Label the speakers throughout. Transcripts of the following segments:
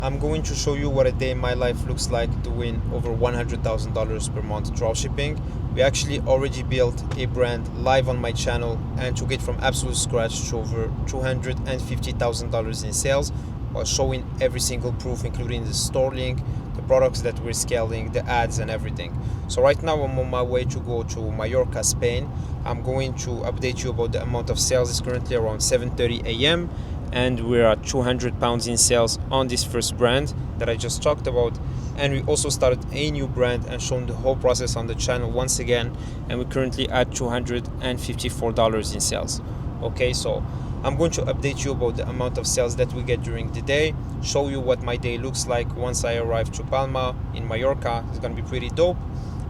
Speaker 1: I'm going to show you what a day in my life looks like doing over $100,000 per month dropshipping. We actually already built a brand live on my channel and took it from absolute scratch to over $250,000 in sales, while showing every single proof, including the store link, the products that we're scaling, the ads and everything. So right now I'm on my way to go to Mallorca, Spain. I'm going to update you about the amount of sales. It's currently around 7:30 a.m. and we're at 200 pounds in sales on this first brand that I just talked about. And we also started a new brand and shown the whole process on the channel once again, and we're currently at $254 in sales. Okay, so I'm going to update you about the amount of sales that we get during the day, show you what my day looks like once I arrive to Palma in Mallorca. It's going to be pretty dope.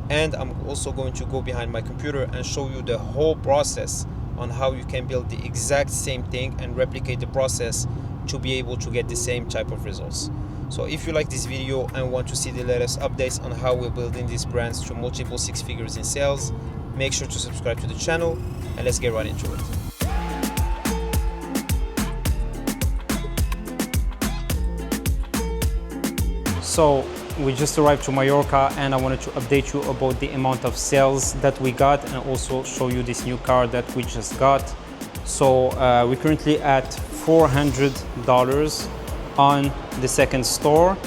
Speaker 1: And I'm also going to go behind my computer and show you the whole process on how you can build the exact same thing and replicate the process to be able to get the same type of results. So if you like this video and want to see the latest updates on how we're building these brands to multiple six figures in sales, make sure to subscribe to the channel, and let's get right into it. So we just arrived to Mallorca and I wanted to update you about the amount of sales that we got and also show you this new car that we just got. So we're currently at $400 on the second store,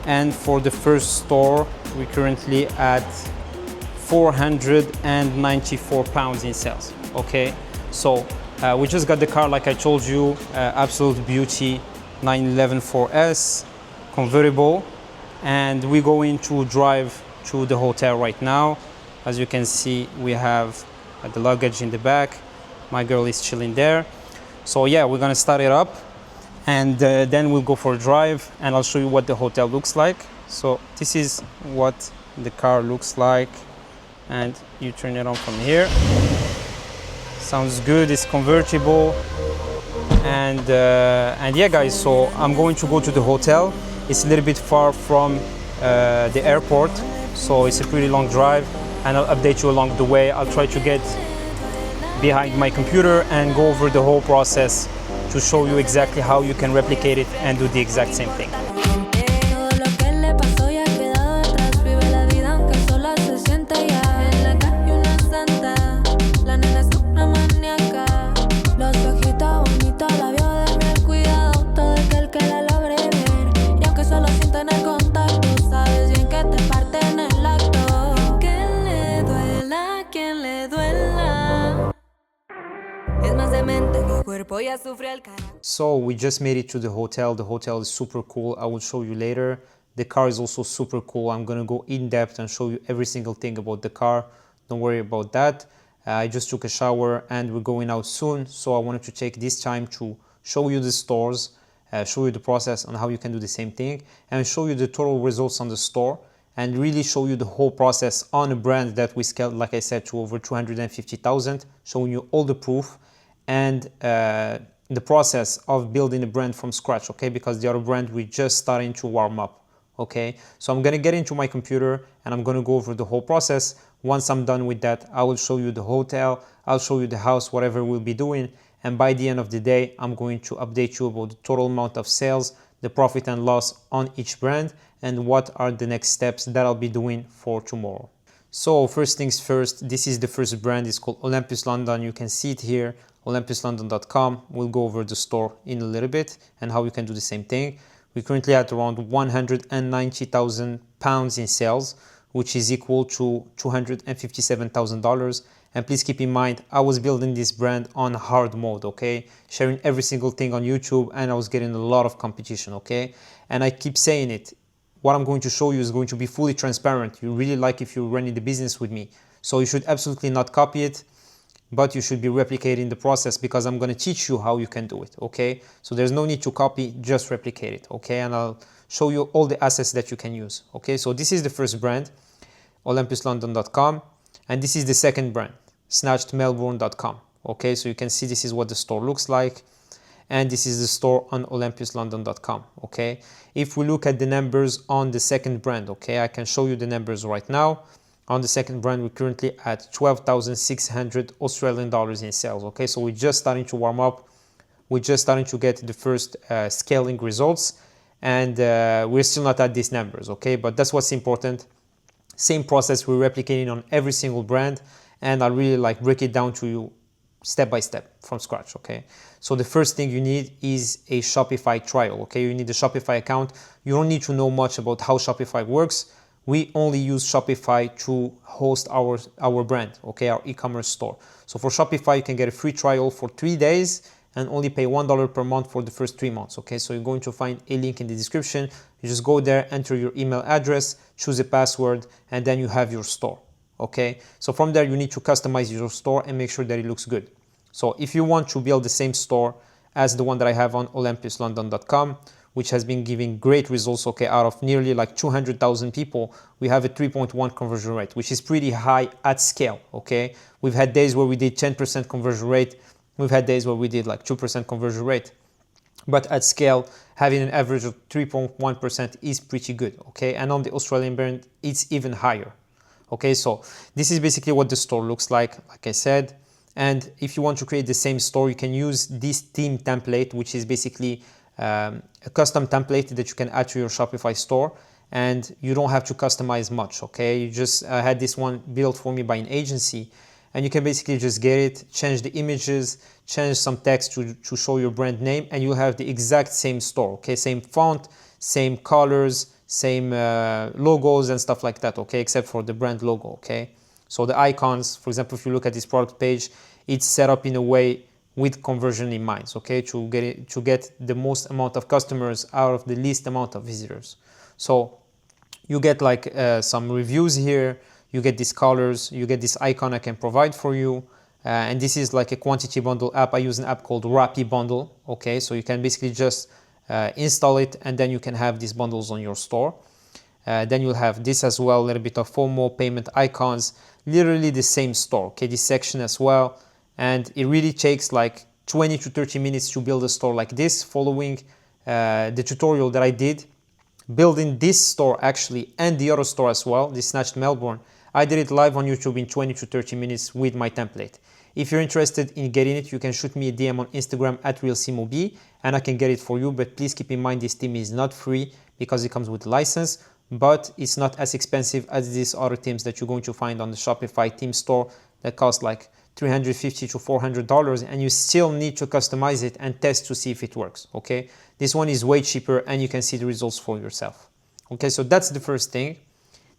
Speaker 1: and for the first store we're currently at 494 pounds in sales. Okay, so we just got the car like I told you, absolute beauty 911 4S convertible. And we're going to drive to the hotel right now. As you can see, we have the luggage in the back. My girl is chilling there. So yeah, we're gonna start it up and then we'll go for a drive and I'll show you what the hotel looks like. So this is what the car looks like, and you turn it on from here. Sounds good, it's convertible. And yeah guys, so I'm going to go to the hotel. It's a little bit far from the airport, so it's a pretty long drive, and I'll update you along the way. I'll try to get behind my computer and go over the whole process to show you exactly how you can replicate it and do the exact same thing. So we just made it to the hotel. The hotel is super cool. I will show you later. The car is also super cool. I'm gonna go in depth and show you every single thing about the car. Don't worry about that. I just took a shower and we're going out soon. So I wanted to take this time to show you the stores, show you the process on how you can do the same thing, and show you the total results on the store, and really show you the whole process on a brand that we scaled, like I said, to over 250,000, showing you all the proof and the process of building a brand from scratch, okay? Because the other brand, we're just starting to warm up, okay? So I'm gonna get into my computer and I'm gonna go over the whole process. Once I'm done with that, I will show you the hotel, I'll show you the house, whatever we'll be doing. And by the end of the day, I'm going to update you about the total amount of sales, the profit and loss on each brand, and what are the next steps that I'll be doing for tomorrow. So first things first, this is the first brand. It's called Olympus London. You can see it here, olympuslondon.com. We'll go over the store in a little bit and how you can do the same thing. We're currently at around 190,000 pounds in sales, which is equal to $257,000. And please keep in mind, I was building this brand on hard mode, okay? Sharing every single thing on YouTube, and I was getting a lot of competition, okay? And I keep saying it. What I'm going to show you is going to be fully transparent. You really like if you're running the business with me. So you should absolutely not copy it, but you should be replicating the process, because I'm going to teach you how you can do it, okay? So there's no need to copy, just replicate it, okay? And I'll show you all the assets that you can use, okay? So this is the first brand, olympuslondon.com, and this is the second brand, snatchedmelbourne.com, okay? So you can see this is what the store looks like, and this is the store on olympuslondon.com, okay? If we look at the numbers on the second brand, okay, I can show you the numbers right now. On the second brand, we're currently at 12,600 Australian dollars in sales, okay? So we're just starting to warm up. We're just starting to get the first scaling results. and we're still not at these numbers, okay? But that's what's important. Same process we're replicating on every single brand, and I'll really like break it down to you step by step from scratch, okay? So the first thing you need is a Shopify trial, okay? You need a Shopify account. You don't need to know much about how Shopify works. We only use Shopify to host our brand, okay, our e-commerce store. So for Shopify, you can get a free trial for 3 days and only pay $1 per month for the first 3 months, okay? So you're going to find a link in the description. You just go there, enter your email address, choose a password, and then you have your store, okay? So from there, you need to customize your store and make sure that it looks good. So if you want to build the same store as the one that I have on olympuslondon.com, which has been giving great results, okay, out of nearly like 200,000 people, we have a 3.1 conversion rate, which is pretty high at scale, okay? We've had days where we did 10% conversion rate. We've had days where we did like 2% conversion rate. But at scale, having an average of 3.1% is pretty good, okay? And on the Australian brand, it's even higher, okay? So this is basically what the store looks like I said. And if you want to create the same store, you can use this theme template, which is basically a custom template that you can add to your Shopify store, and you don't have to customize much, okay? You just had this one built for me by an agency, and you can basically just get it, change the images, change some text to show your brand name, and you'll have the exact same store, okay? Same font, same colors, same logos and stuff like that, okay? Except for the brand logo, okay? So the icons, for example, if you look at this product page, it's set up in a way with conversion in mind, okay, to get the most amount of customers out of the least amount of visitors. So you get like some reviews here, you get these colors, you get this icon I can provide for you, and this is like a quantity bundle app. I use an app called Rappi Bundle, okay, so you can basically just install it, and then you can have these bundles on your store. Then you'll have this as well, a little bit of FOMO, payment icons, literally the same store, okay, this section as well. And it really takes like 20 to 30 minutes to build a store like this, following the tutorial that I did, building this store actually, and the other store as well, this Snatched Melbourne. I did it live on YouTube in 20 to 30 minutes with my template. If you're interested in getting it, you can shoot me a DM on Instagram at RealSimoB, and I can get it for you. But please keep in mind, this theme is not free because it comes with a license, but it's not as expensive as these other themes that you're going to find on the Shopify theme store that cost like $350 to $400, and you still need to customize it and test to see if it works, okay? This one is way cheaper, and you can see the results for yourself. Okay, so that's the first thing.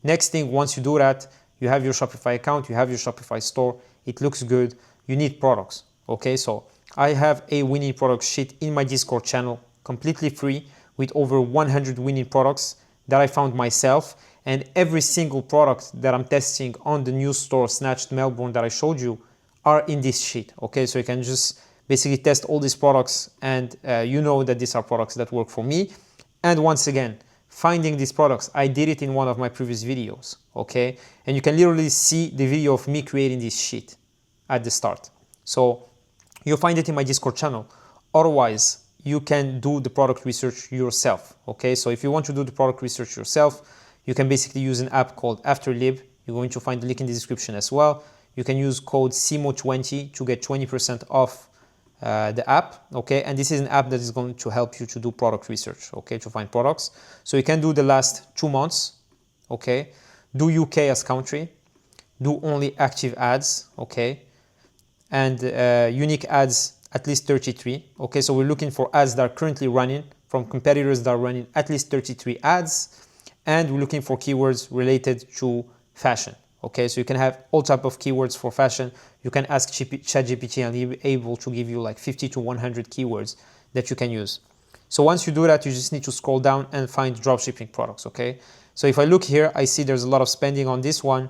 Speaker 1: Next thing, once you do that, you have your Shopify account, you have your Shopify store, it looks good, you need products, okay? So I have a winning product sheet in my Discord channel, completely free, with over 100 winning products that I found myself, and every single product that I'm testing on the new store, Snatched Melbourne, that I showed you, are in this sheet, okay? So you can just basically test all these products, and you know that these are products that work for me. And once again, finding these products, I did it in one of my previous videos, okay? And you can literally see the video of me creating this sheet at the start. So you'll find it in my Discord channel. Otherwise, you can do the product research yourself, okay? So if you want to do the product research yourself, you can basically use an app called Afterlib. You're going to find the link in the description as well. You can use code SIMO20 to get 20% off the app, okay? And this is an app that is going to help you to do product research, okay, to find products. So you can do the last 2 months, okay? Do UK as country, do only active ads, okay? And unique ads, at least 33, okay? So we're looking for ads that are currently running from competitors that are running at least 33 ads, and we're looking for keywords related to fashion. Okay, so you can have all type of keywords for fashion. You can ask ChatGPT and he'll be able to give you like 50 to 100 keywords that you can use. So once you do that, you just need to scroll down and find dropshipping products, okay? So if I look here, I see there's a lot of spending on this one.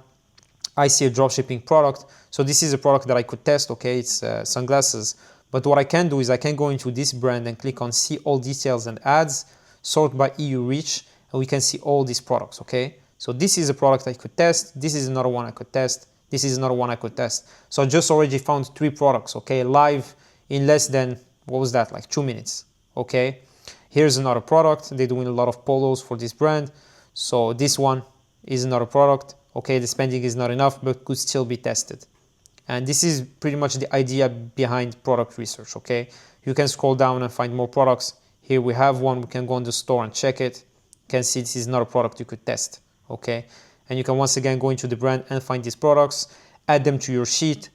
Speaker 1: I see a dropshipping product. So this is a product that I could test, okay? It's sunglasses. But what I can do is I can go into this brand and click on see all details and ads, sort by EU reach, and we can see all these products, okay? So this is a product I could test. This is another one I could test. This is another one I could test. So I just already found 3 products, okay, live in less than, what was that, like 2 minutes, okay? Here's another product. They're doing a lot of polos for this brand. So this one is another product. Okay, the spending is not enough, but could still be tested. And this is pretty much the idea behind product research, okay? You can scroll down and find more products. Here we have one. We can go on the store and check it. You can see this is not a product you could test, okay? And you can once again go into the brand and find these products, add them to your sheet,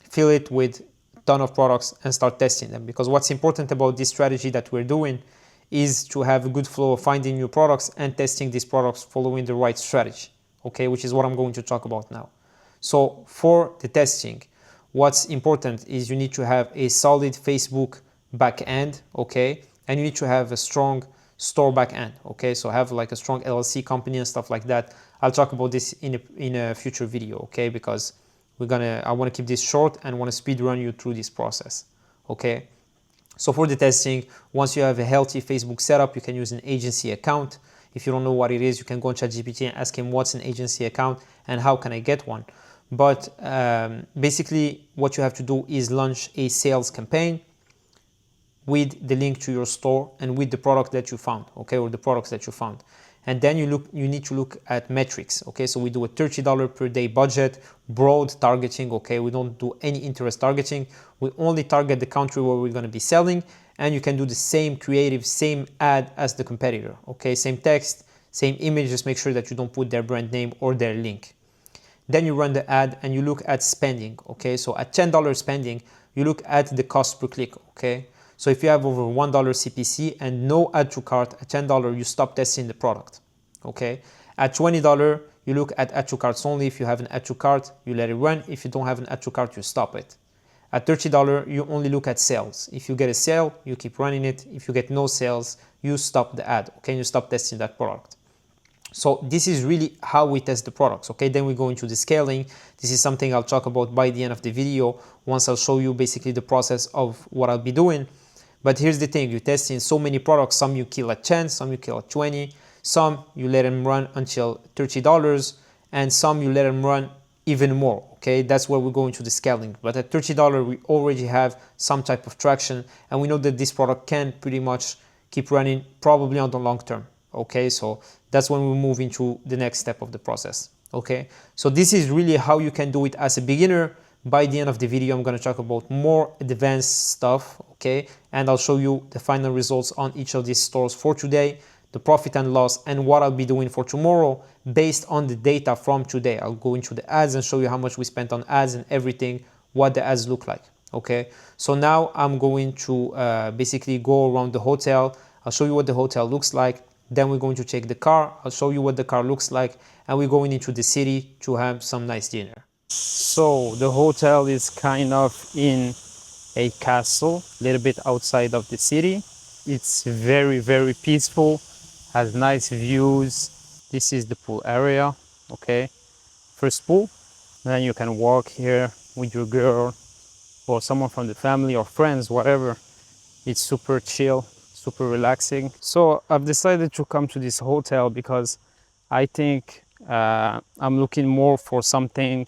Speaker 1: fill it with a ton of products and start testing them. Because what's important about this strategy that we're doing is to have a good flow of finding new products and testing these products following the right strategy, okay? Which is what I'm going to talk about now. So for the testing, what's important is you need to have a solid Facebook backend, okay? And you need to have a strong store backend, okay? So have like a strong LLC company and stuff like that. I'll talk about this in a future video, okay? Because I want to keep this short and want to speed run you through this process, okay? So for the testing, once you have a healthy Facebook setup, you can use an agency account. If you don't know what it is, you can go on ChatGPT and ask him what's an agency account and how can I get one. But basically what you have to do is launch a sales campaign with the link to your store and with the product that you found, okay, or the products that you found. And then you need to look at metrics, okay? So we do a $30 per day budget, broad targeting, okay? We don't do any interest targeting. We only target the country where we're gonna be selling, and you can do the same creative, same ad as the competitor, okay? Same text, same image, just make sure that you don't put their brand name or their link. Then you run the ad and you look at spending, okay? So at $10 spending, you look at the cost per click, okay? So if you have over $1 CPC and no add to cart, at $10, you stop testing the product, okay? At $20, you look at add to carts only. If you have an add to cart, you let it run. If you don't have an add to cart, you stop it. At $30, you only look at sales. If you get a sale, you keep running it. If you get no sales, you stop the ad, okay? You stop testing that product. So this is really how we test the products, okay? Then we go into the scaling. This is something I'll talk about by the end of the video, once I'll show you basically the process of what I'll be doing. But here's the thing, you test in so many products, some you kill at 10, some you kill at 20, some you let them run until $30, and some you let them run even more, okay? That's where we go into the scaling. But at $30, we already have some type of traction, and we know that this product can pretty much keep running probably on the long term, okay? So that's when we move into the next step of the process, okay? So this is really how you can do it as a beginner. By the end of the video, I'm going to talk about more advanced stuff, okay? And I'll show you the final results on each of these stores for today, the profit and loss, and what I'll be doing for tomorrow based on the data from today. I'll go into the ads and show you how much we spent on ads and everything, what the ads look like, okay? So now I'm going to basically go around the hotel. I'll show you what the hotel looks like. Then we're going to check the car. I'll show you what the car looks like. And we're going into the city to have some nice dinner. So the hotel is kind of in a castle, a little bit outside of the city. It's very, very peaceful, has nice views. This is the pool area, okay? First pool, then you can walk here with your girl or someone from the family or friends, whatever. It's super chill, super relaxing. So I've decided to come to this hotel because I think I'm looking more for something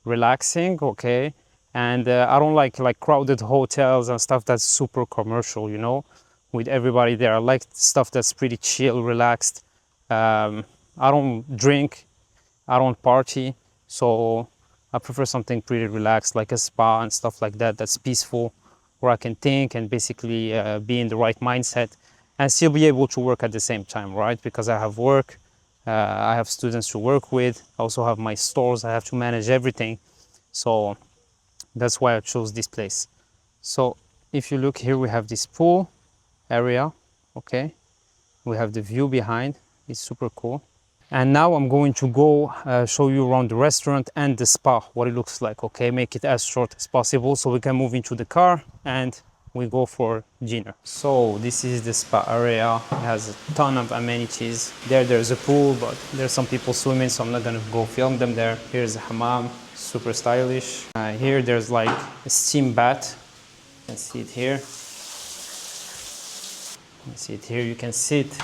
Speaker 1: relaxing, okay? And I don't like crowded hotels and stuff that's super commercial, you know, with everybody there. I like stuff that's pretty chill, relaxed. I don't drink, I don't party, so I prefer something pretty relaxed, like a spa and stuff like that, that's peaceful, where I can think and basically be in the right mindset and still be able to work at the same time, right? Because I have work, I have students to work with, I also have my stores, I have to manage everything. So that's why I chose this place. So if you look here, we have this pool area, okay? We have the view behind, it's super cool. And now I'm going to go show you around the restaurant and the spa, what it looks like, okay? Make it as short as possible so we can move into the car and we go for dinner. So this is the spa area. It has a ton of amenities. There's a pool, but there's some people swimming, so I'm not gonna go film them there. Here's the hammam, super stylish. Here there's like a steam bath. You can see it here. You can see it here. You can sit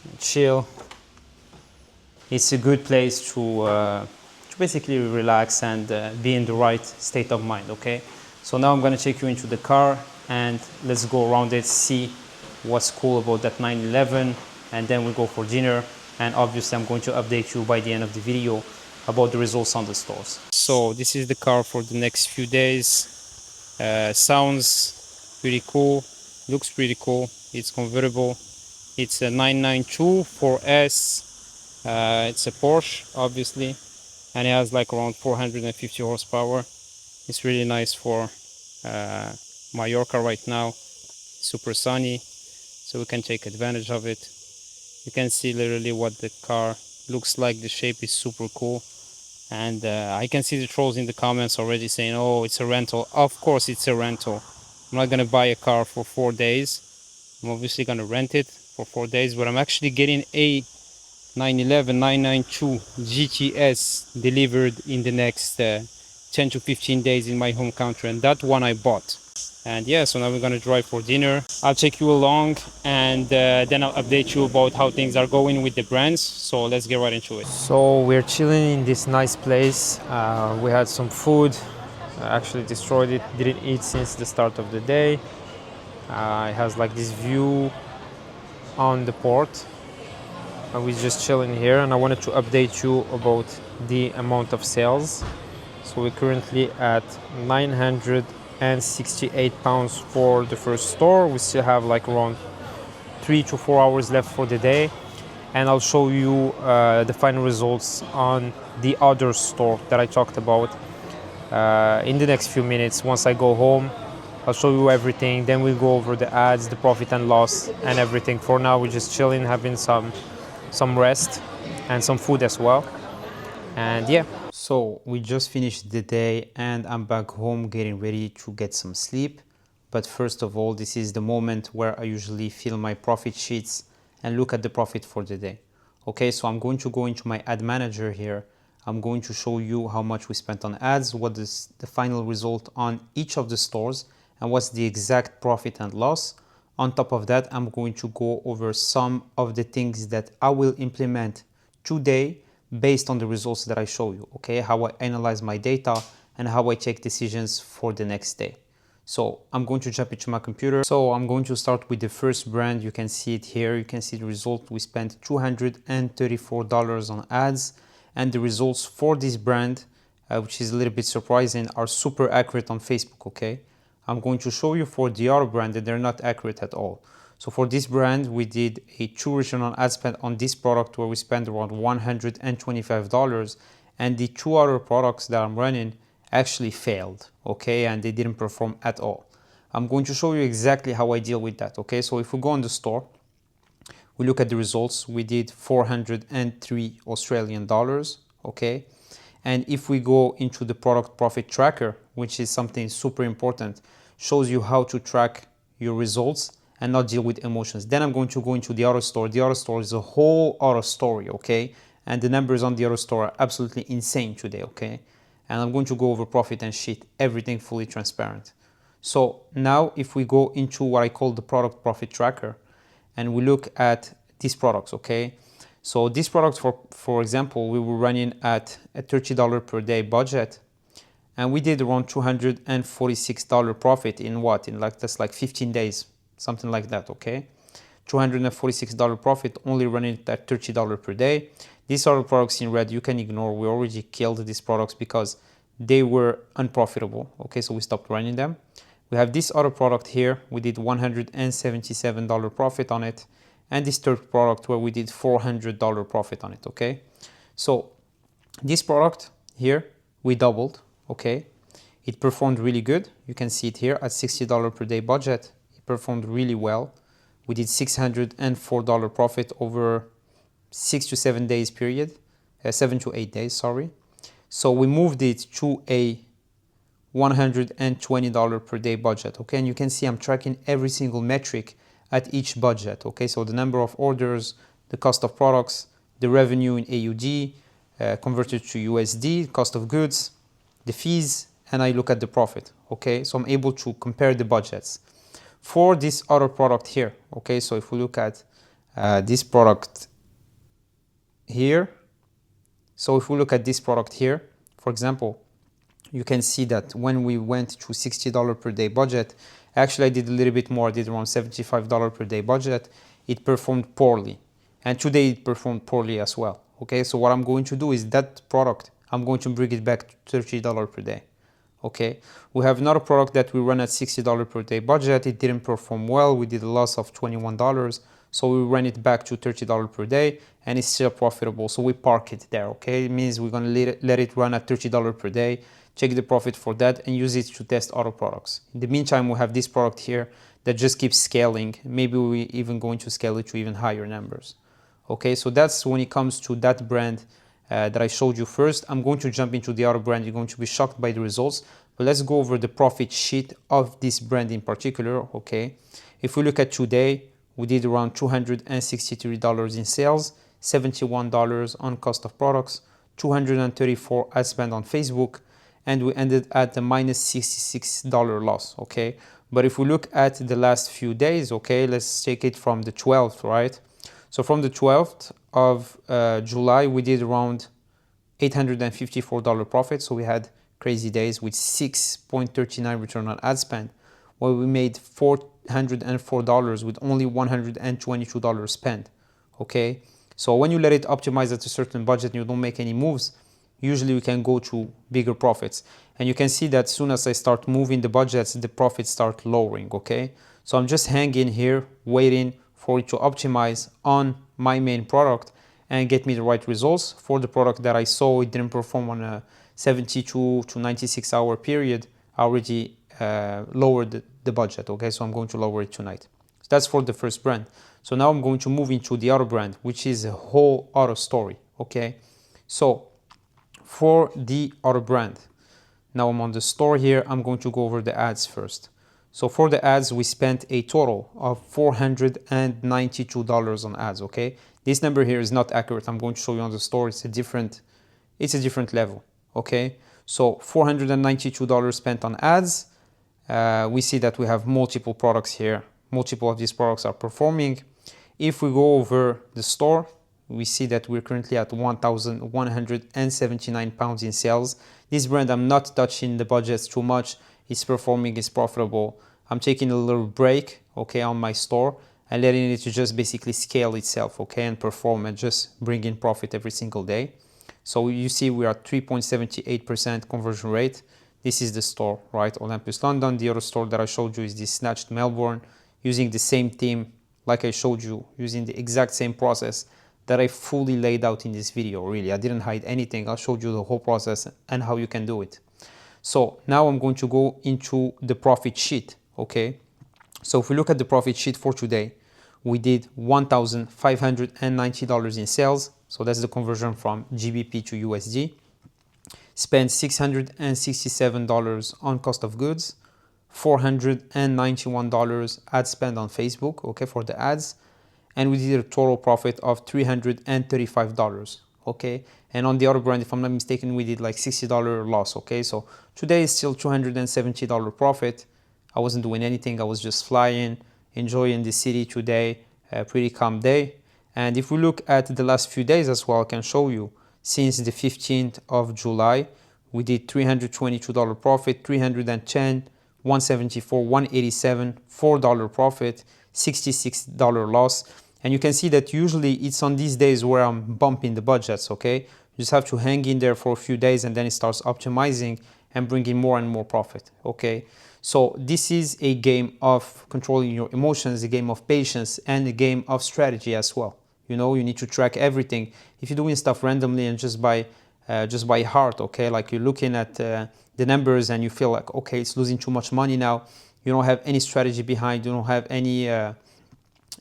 Speaker 1: and chill. It's a good place to basically relax and be in the right state of mind, okay? So now I'm gonna take you into the car and let's go around it, see what's cool about that 911, and then we go for dinner. And obviously I'm going to update you by the end of the video about the results on the stores. So this is the car for the next few days. Sounds pretty cool.
Speaker 2: Looks pretty cool. It's convertible. It's a 992 4S. It's a Porsche, obviously, and it has like around 450 horsepower. It's really nice for Mallorca right now. Super sunny, so we can take advantage of it. You can see literally what the car looks like. The shape is super cool. And I can see the trolls in the comments already saying, oh, it's a rental. Of course it's a rental. I'm not going to buy a car for 4 days. I'm obviously going to rent it for 4 days, but I'm actually getting a 911 992 GTS delivered in the next 10 to 15 days in my home country, and that one I bought. And yeah, so now we're gonna drive for dinner. I'll take you along, and then I'll update you about how things are going with the brands. So let's get right into it.
Speaker 1: So we're chilling in this nice place. We had some food. I actually destroyed it. Didn't eat since the start of the day. It has like this view on the port. We're just chilling here, and I wanted to update you about the amount of sales. So we're currently at 968 pounds for the first store. We still have like around 3 to 4 hours left for the day, and I'll show you the final results on the other store that I talked about in the next few minutes. Once I go home, I'll show you everything. Then we'll go over the ads, the profit and loss, and everything. For now, we're just chilling, having some rest and some food as well. And yeah, so we just finished the day and I'm back home getting ready to get some sleep. But first of all, this is the moment where I usually fill my profit sheets and look at the profit for the day. Okay, so I'm going to go into my ad manager here. I'm going to show you how much we spent on ads, what is the final result on each of the stores, and what's the exact profit and loss. On top of that, I'm going to go over some of the things that I will implement today based on the results that I show you, okay? How I analyze my data and how I take decisions for the next day. So I'm going to jump into my computer. So I'm going to start with the first brand. You can see it here. You can see the result. We spent $234 on ads, and the results for this brand, which is a little bit surprising, are super accurate on Facebook, okay? I'm going to show you for the other brand that they're not accurate at all. So for this brand, we did a true return on ad spend on this product where we spent around $125, and the two other products that I'm running actually failed, okay, and they didn't perform at all. I'm going to show you exactly how I deal with that, okay? So if we go on the store, we look at the results, we did 403 Australian dollars, okay? And if we go into the product profit tracker, which is something super important, shows you how to track your results and not deal with emotions. Then I'm going to go into the auto store. The auto store is a whole other story, okay? And the numbers on the auto store are absolutely insane today, okay? And I'm going to go over profit and shit, everything fully transparent. So now if we go into what I call the product profit tracker and we look at these products, okay? So these products, for example, we were running at a $30 per day budget, and we did around $246 profit in what? In like, that's like 15 days, something like that, okay? $246 profit only running at $30 per day. These are the products in red you can ignore. We already killed these products because they were unprofitable, okay? So we stopped running them. We have this other product here. We did $177 profit on it. And this third product where we did $400 profit on it, okay? So this product here, we doubled, okay? It performed really good. You can see it here at $60 per day budget. It performed really well. We did $604 profit over 6 to 7 days period, 7 to 8 days, sorry. So we moved it to a $120 per day budget, okay? And you can see I'm tracking every single metric at each budget, okay? So the number of orders, the cost of products, the revenue in AUD, converted to USD, cost of goods, the fees, and I look at the profit, okay? So I'm able to compare the budgets. For this other product here, okay? So if we look at this product here, for example, you can see that when we went to $60 per day budget, actually I did a little bit more, I did around $75 per day budget. It performed poorly. And today it performed poorly as well. Okay, so what I'm going to do is that product, I'm going to bring it back to $30 per day. Okay, we have another product that we run at $60 per day budget. It didn't perform well. We did a loss of $21. So we ran it back to $30 per day and it's still profitable. So we park it there. Okay, it means we're going to let it run at $30 per day, check the profit for that and use it to test other products. In the meantime, we have this product here that just keeps scaling. Maybe we're even going to scale it to even higher numbers. Okay, so that's when it comes to that brand that I showed you first. I'm going to jump into the other brand. You're going to be shocked by the results, but let's go over the profit sheet of this brand in particular. Okay, if we look at today, we did around $263 in sales, $71 on cost of products, 234 ad spend on Facebook, and we ended at the minus $66 loss. Okay, but if we look at the last few days, okay, let's take it from the 12th, right? So from the 12th of July, we did around $854 profit. So we had crazy days with 6.39 return on ad spend, where we made $404 with only $122 spent. Okay, so when you let it optimize at a certain budget and you don't make any moves, usually we can go to bigger profits. And you can see that as soon as I start moving the budgets, the profits start lowering. Okay, so I'm just hanging here waiting for it to optimize on my main product and get me the right results. For the product that I saw it didn't perform on a 72 to 96 hour period, I already lowered the budget. Okay, so I'm going to lower it tonight. So that's for the first brand. So now I'm going to move into the other brand, which is a whole other story. Okay, so for the other brand, now I'm on the store here. I'm going to go over the ads first. So for the ads, we spent a total of $492 on ads. Okay, this number here is not accurate. I'm going to show you on the store. It's a different level. Okay, so $492 spent on ads. We see that we have multiple products here. Multiple of these products are performing. If we go over the store, we see that we're currently at 1,179 pounds in sales. This brand, I'm not touching the budgets too much. It's performing, it's profitable. I'm taking a little break, okay, on my store and letting it to just basically scale itself, okay, and perform and just bring in profit every single day. So you see we are at 3.78% conversion rate. This is the store, right? Olympus London. The other store that I showed you is this Snatched Melbourne, using the same theme like I showed you, using the exact same process that I fully laid out in this video. Really, I didn't hide anything. I showed you the whole process and how you can do it. So now I'm going to go into the profit sheet, okay? So if we look at the profit sheet for today, we did $1,590 in sales. So that's the conversion from GBP to USD. Spent $667 on cost of goods, $491 ad spend on Facebook, okay, for the ads. And we did a total profit of $335, okay? And on the other brand, if I'm not mistaken, we did like $60 loss, okay? So today is still $270 profit. I wasn't doing anything. I was just flying, enjoying the city today, a pretty calm day. And if we look at the last few days as well, I can show you since the 15th of July, we did $322 profit, 310, 174, 187, $4 profit, $66 loss. And you can see that usually it's on these days where I'm bumping the budgets, okay? You just have to hang in there for a few days and then it starts optimizing and bringing more and more profit, okay? So this is a game of controlling your emotions, a game of patience, and a game of strategy as well. You know, you need to track everything. If you're doing stuff randomly and just by heart, okay, like you're looking at the numbers and you feel like, okay, it's losing too much money now. You don't have any strategy behind, you don't have any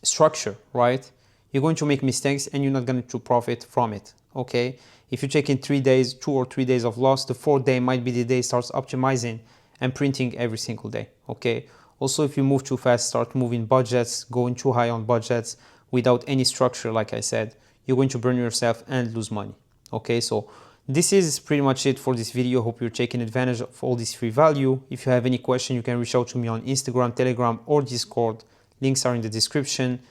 Speaker 1: structure, right? You're going to make mistakes and you're not going to profit from it, okay? If you're taking 3 days, 2 or 3 days of loss, the fourth day might be the day it starts optimizing and printing every single day, okay? Also, if you move too fast, start moving budgets, going too high on budgets without any structure, like I said, you're going to burn yourself and lose money, okay? So this is pretty much it for this video. Hope you're taking advantage of all this free value. If you have any question, you can reach out to me on Instagram, Telegram, or Discord. Links are in the description.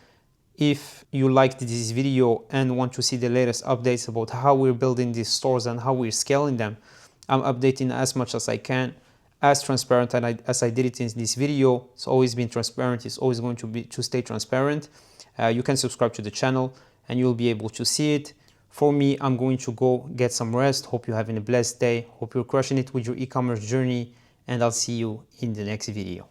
Speaker 1: If you liked this video and want to see the latest updates about how we're building these stores and how we're scaling them, I'm updating as much as I can, as transparent as I did it in this video. It's always been transparent. It's always going to stay transparent. You can subscribe to the channel and you'll be able to see it. For me, I'm going to go get some rest. Hope you're having a blessed day. Hope you're crushing it with your e-commerce journey, and I'll see you in the next video.